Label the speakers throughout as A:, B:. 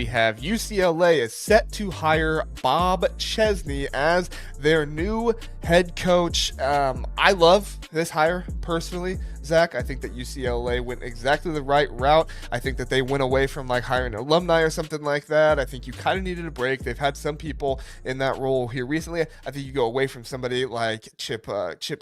A: We have UCLA is set to hire Bob Chesney as their new head coach. I love this hire personally, Zach. I think that UCLA went exactly the right route. I think that they went away from like hiring an alumni or something like that. I think you kind of needed a break. They've had some people in that role here recently. I think you go away from somebody like Chip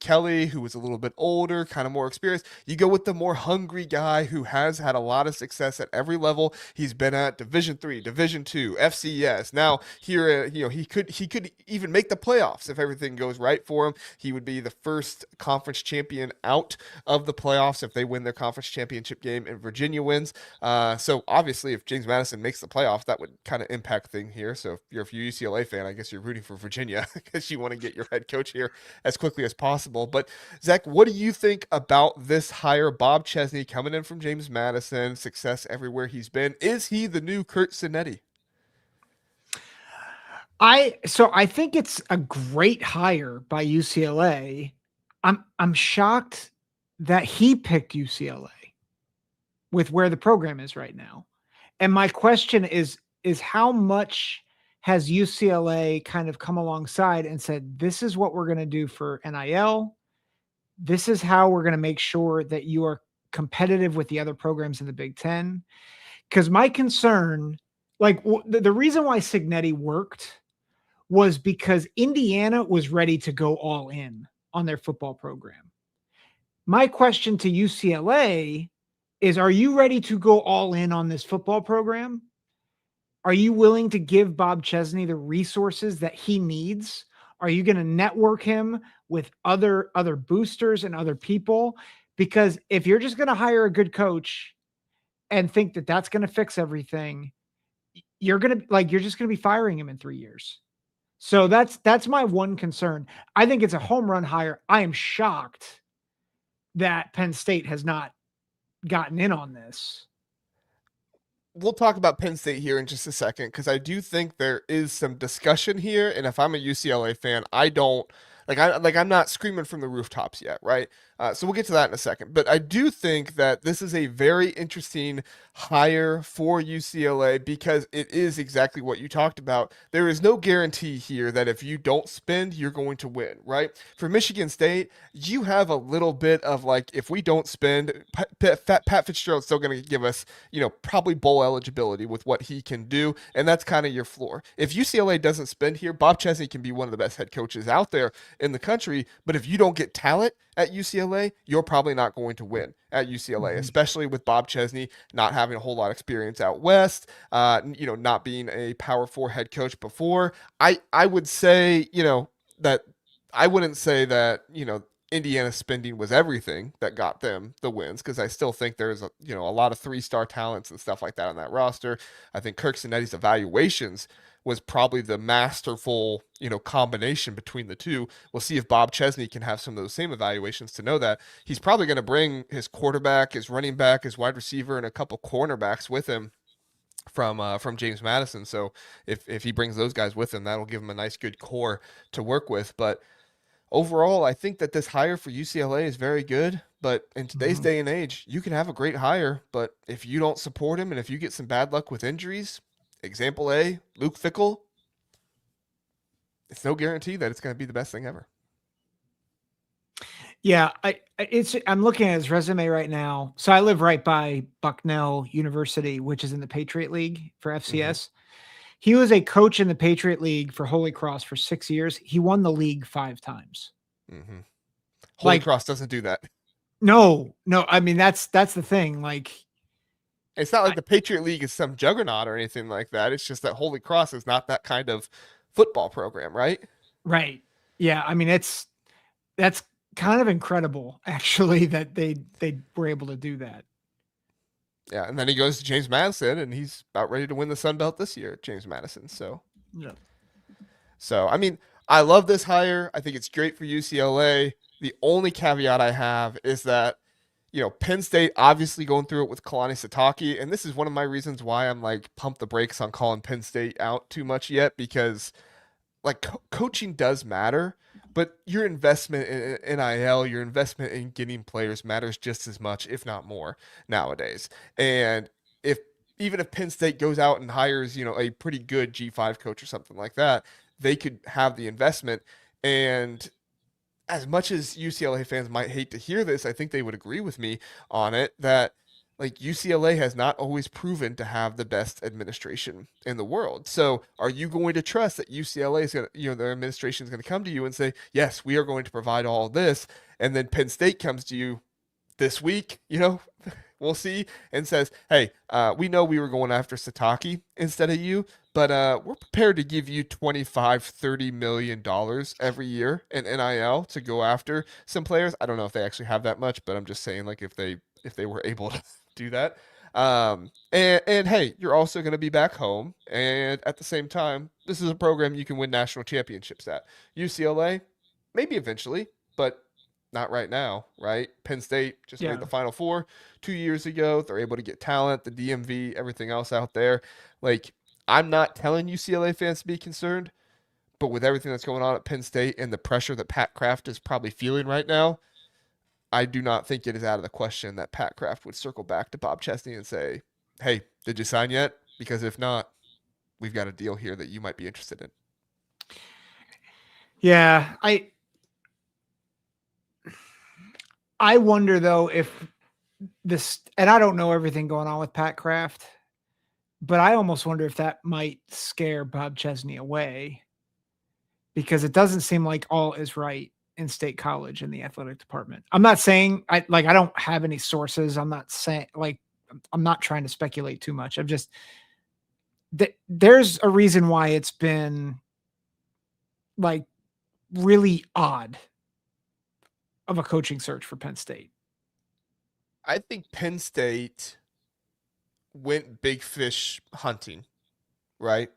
A: Kelly, who was a little bit older, kind of more experienced. You go with the more hungry guy who has had a lot of success at every level. He's been at Division III, Division II, FCS. Now here, he could even make the playoffs if everything goes right for him. He would be the first conference champion out of the playoffs if they win their conference championship game and Virginia wins. So obviously, if James Madison makes the playoffs, that would kind of impact thing here. So if you're a UCLA fan, I guess you're rooting for Virginia because you want to get your head coach here as quickly as possible. But Zach, what do you think about this hire? Bob Chesney coming in from James Madison, success everywhere he's been. Is he the new Curt Cignetti?
B: I think it's a great hire by UCLA. I'm shocked that he picked UCLA with where the program is right now. And my question is how much has UCLA kind of come alongside and said, this is what we're going to do for NIL. This is how we're going to make sure that you are competitive with the other programs in the Big Ten. Because my concern, like the reason why Cignetti worked was because Indiana was ready to go all in on their football program. My question to UCLA is, are you ready to go all in on this football program? Are you willing to give Bob Chesney the resources that he needs? Are you going to network him with other boosters and other people? Because if you're just going to hire a good coach and think that that's going to fix everything, you're just going to be firing him in 3 years. So that's my one concern. I think it's a home run hire. I am shocked that Penn State has not gotten in on this.
A: We'll talk about Penn State here in just a second because I do think there is some discussion here. And if I'm a UCLA fan, I don't I'm not screaming from the rooftops yet, right? So we'll get to that in a second. But I do think that this is a very interesting hire for UCLA because it is exactly what you talked about. There is no guarantee here that if you don't spend, you're going to win, right? For Michigan State, you have a little bit of like, if we don't spend, Pat Fitzgerald's still going to give us, probably bowl eligibility with what he can do. And that's kind of your floor. If UCLA doesn't spend here, Bob Chesney can be one of the best head coaches out there in the country. But if you don't get talent at UCLA, you're probably not going to win at UCLA, especially with Bob Chesney not having a whole lot of experience out west, not being a Power 4 head coach before. I would say, that I wouldn't say that, Indiana's spending was everything that got them the wins because I still think there's a lot of 3-star talents and stuff like that on that roster. I think Curt Cignetti's evaluations was probably the masterful, combination between the two. We'll see if Bob Chesney can have some of those same evaluations to know that he's probably going to bring his quarterback, his running back, his wide receiver, and a couple cornerbacks with him from James Madison. So if he brings those guys with him, that'll give him a nice good core to work with. But overall, I think that this hire for UCLA is very good. But in today's day and age, you can have a great hire, but if you don't support him and if you get some bad luck with injuries, example A, Luke Fickell, it's no guarantee that it's going to be the best thing ever.
B: Yeah, I'm looking at his resume right now. So I live right by Bucknell University, which is in the Patriot League for FCS. He was a coach in the Patriot League for Holy Cross for 6 years. He won the league 5 times.
A: Holy Cross doesn't do that.
B: No. I mean, that's the thing. Like,
A: it's not like the Patriot League is some juggernaut or anything like that. It's just that Holy Cross is not that kind of football program, right?
B: Right. Yeah. I mean, that's kind of incredible, actually, that they were able to do that.
A: Yeah, and then he goes to James Madison, and he's about ready to win the Sun Belt this year at James Madison. So, I mean, I love this hire. I think it's great for UCLA. The only caveat I have is that, Penn State obviously going through it with Kalani Sitake, and this is one of my reasons why I'm like pump the brakes on calling Penn State out too much yet, because like coaching does matter, but your investment in NIL, your investment in getting players matters just as much, if not more, nowadays. And if even if Penn State goes out and hires, a pretty good G5 coach or something like that, they could have the investment. And as much as UCLA fans might hate to hear this, I think they would agree with me on it that like UCLA has not always proven to have the best administration in the world. So, are you going to trust that UCLA is going to, their administration is going to come to you and say, "Yes, we are going to provide all this," and then Penn State comes to you this week, we'll see, and says, "Hey, we know we were going after Sataki instead of you, but we're prepared to give you 25, $30 million every year in NIL to go after some players." I don't know if they actually have that much, but I'm just saying, like, if they were able to do that. And hey, you're also going to be back home, and at the same time, this is a program you can win national championships at. UCLA, maybe eventually, but not right now, right? Penn State just made
B: Yeah.
A: the Final Four 2 years ago. They're able to get talent, the DMV, everything else out there. Like, I'm not telling UCLA fans to be concerned, but with everything that's going on at Penn State and the pressure that Pat Kraft is probably feeling right now, I do not think it is out of the question that Pat Kraft would circle back to Bob Chesney and say, "Hey, did you sign yet? Because if not, we've got a deal here that you might be interested in."
B: Yeah, I wonder though if this, and I don't know everything going on with Pat Kraft, but I almost wonder if that might scare Bob Chesney away, because it doesn't seem like all is right in State College in the athletic department. I'm not saying I don't have any sources. I'm not saying I'm not trying to speculate too much. I'm just there's a reason why it's been like really odd of a coaching search for Penn State.
A: I think Penn State went big fish hunting, right?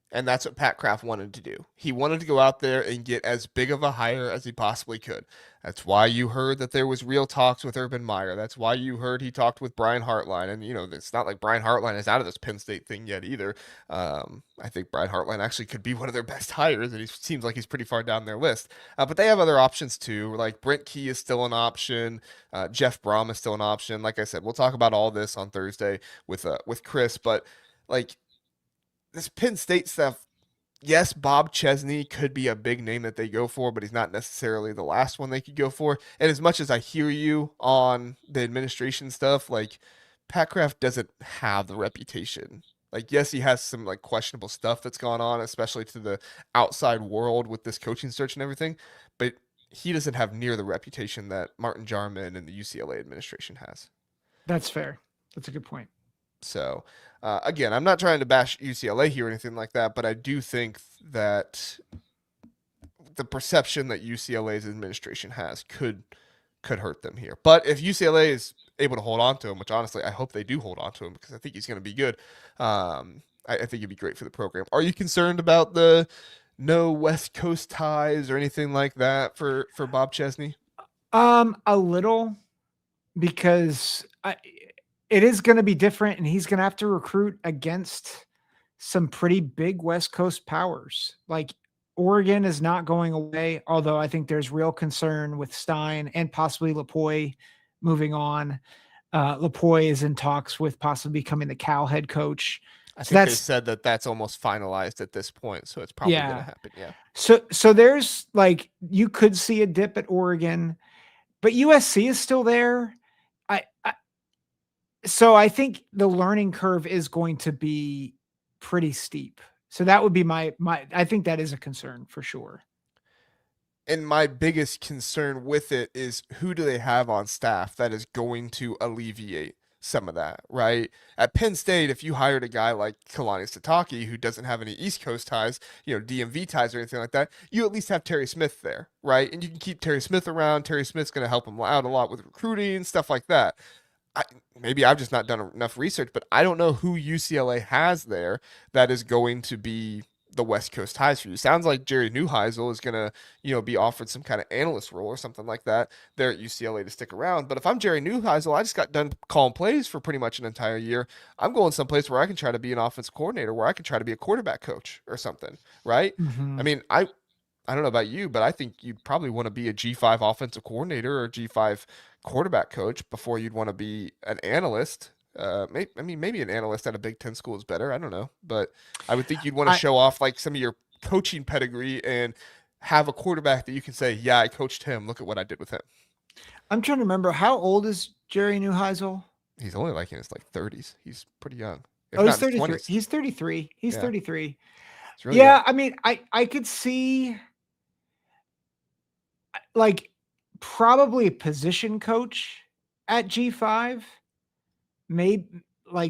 A: And that's what Pat Kraft wanted to do. He wanted to go out there and get as big of a hire as he possibly could. That's why you heard that there was real talks with Urban Meyer. That's why you heard he talked with Brian Hartline. And, it's not like Brian Hartline is out of this Penn State thing yet either. I think Brian Hartline actually could be one of their best hires, and he seems like he's pretty far down their list. But they have other options too. Like Brent Key is still an option. Jeff Brom is still an option. Like I said, we'll talk about all this on Thursday with Chris. But like, this Penn State stuff, yes, Bob Chesney could be a big name that they go for, but he's not necessarily the last one they could go for. And as much as I hear you on the administration stuff, like Pat Kraft doesn't have the reputation. Like, yes, he has some like questionable stuff that's gone on, especially to the outside world with this coaching search and everything, but he doesn't have near the reputation that Martin Jarmond and the UCLA administration has.
B: That's fair. That's a good point.
A: So, again, I'm not trying to bash UCLA here or anything like that, but I do think that the perception that UCLA's administration has could hurt them here. But if UCLA is able to hold on to him, which honestly I hope they do hold on to him because I think he's going to be good. I think it'd be great for the program. Are you concerned about the no West Coast ties or anything like that for Bob Chesney?
B: A little, because it is going to be different, and he's going to have to recruit against some pretty big West Coast powers. Like Oregon is not going away, although I think there's real concern with Stein and possibly Lapoy moving on. Lapoy is in talks with possibly becoming the Cal head coach.
A: I think they said that that's almost finalized at this point, so it's probably going to happen. Yeah.
B: So there's like, you could see a dip at Oregon, but USC is still there. So I think the learning curve is going to be pretty steep. So that would be my I think that is a concern for sure.
A: And my biggest concern with it is, who do they have on staff that is going to alleviate some of that, right? At Penn State, if you hired a guy like Kalani Sitake, who doesn't have any East Coast ties, DMV ties or anything like that, you at least have Terry Smith there, right? And you can keep Terry Smith around. Terry Smith's going to help him out a lot with recruiting, stuff like that. Maybe I've just not done enough research, but I don't know who UCLA has there that is going to be the West Coast ties for you. Sounds like Jerry Neuheisel is going to, be offered some kind of analyst role or something like that there at UCLA to stick around. But if I'm Jerry Neuheisel, I just got done calling plays for pretty much an entire year. I'm going someplace where I can try to be an offensive coordinator, where I can try to be a quarterback coach or something, right?
B: Mm-hmm.
A: I mean, I don't know about you, but I think you'd probably want to be a G5 offensive coordinator or a G5 quarterback coach before you'd want to be an analyst Maybe an analyst at a Big Ten school is better. I don't know, but I would think you'd want to
B: I
A: show off like some of your coaching pedigree and have a quarterback that you can say, "Yeah, I coached him. Look at what I did with him."
B: I'm trying to remember, how old is Jerry Neuheisel?
A: He's only like in his like 30s. He's pretty young, if
B: Oh,
A: not
B: he's
A: in his
B: 33.
A: 20s.
B: He's 33. He's
A: Yeah,
B: 33.
A: he's really young.
B: Yeah, I mean, I could see like probably a position coach at G5, maybe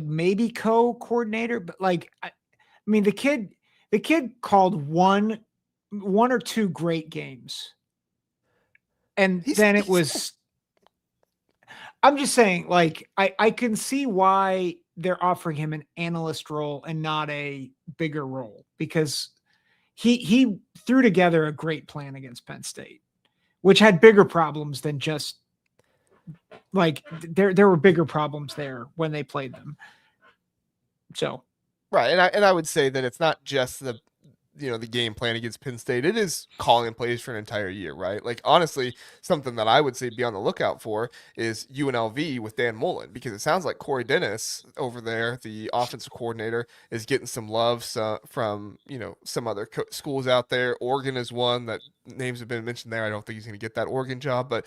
B: maybe co-coordinator, but I mean the kid called one or two great games. And then it
A: He's still
B: was I'm just saying, I can see why they're offering him an analyst role and not a bigger role, because he threw together a great plan against Penn State, which had bigger problems than just there were bigger problems there when they played them. So
A: right, and I would say that it's not just the game plan against Penn State. It is calling plays for an entire year, right? Like honestly, something that I would say be on the lookout for is UNLV with Dan Mullen, because it sounds like Corey Dennis over there, the offensive coordinator, is getting some love from some other schools out there. Oregon is one that names have been mentioned there. I don't think he's going to get that Oregon job, but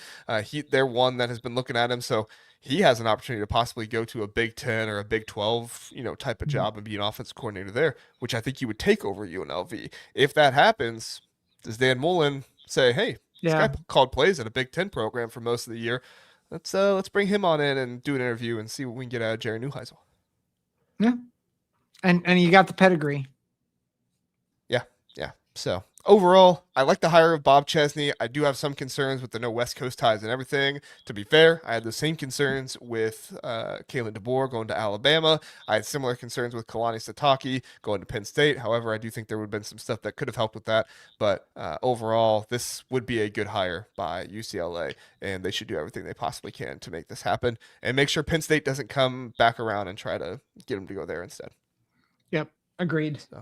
A: they're one that has been looking at him. So he has an opportunity to possibly go to a Big Ten or a Big 12, type of job and be an offensive coordinator there, which I think he would take over UNLV. If that happens, does Dan Mullen say, "Hey, this guy
B: yeah,
A: called plays at a Big Ten program for most of the year. Let's bring him on in and do an interview and see what we can get out of Jerry Neuheisel."
B: yeah, and you got the pedigree.
A: Yeah, yeah. So overall, I like the hire of Bob Chesney. I do have some concerns with the no West Coast ties and everything. To be fair, I had the same concerns with Kalen DeBoer going to Alabama. I had similar concerns with Kalani Sitake going to Penn State. However, I do think there would have been some stuff that could have helped with that. But overall, this would be a good hire by UCLA, and they should do everything they possibly can to make this happen and make sure Penn State doesn't come back around and try to get them to go there instead.
B: Yep, agreed.
A: So.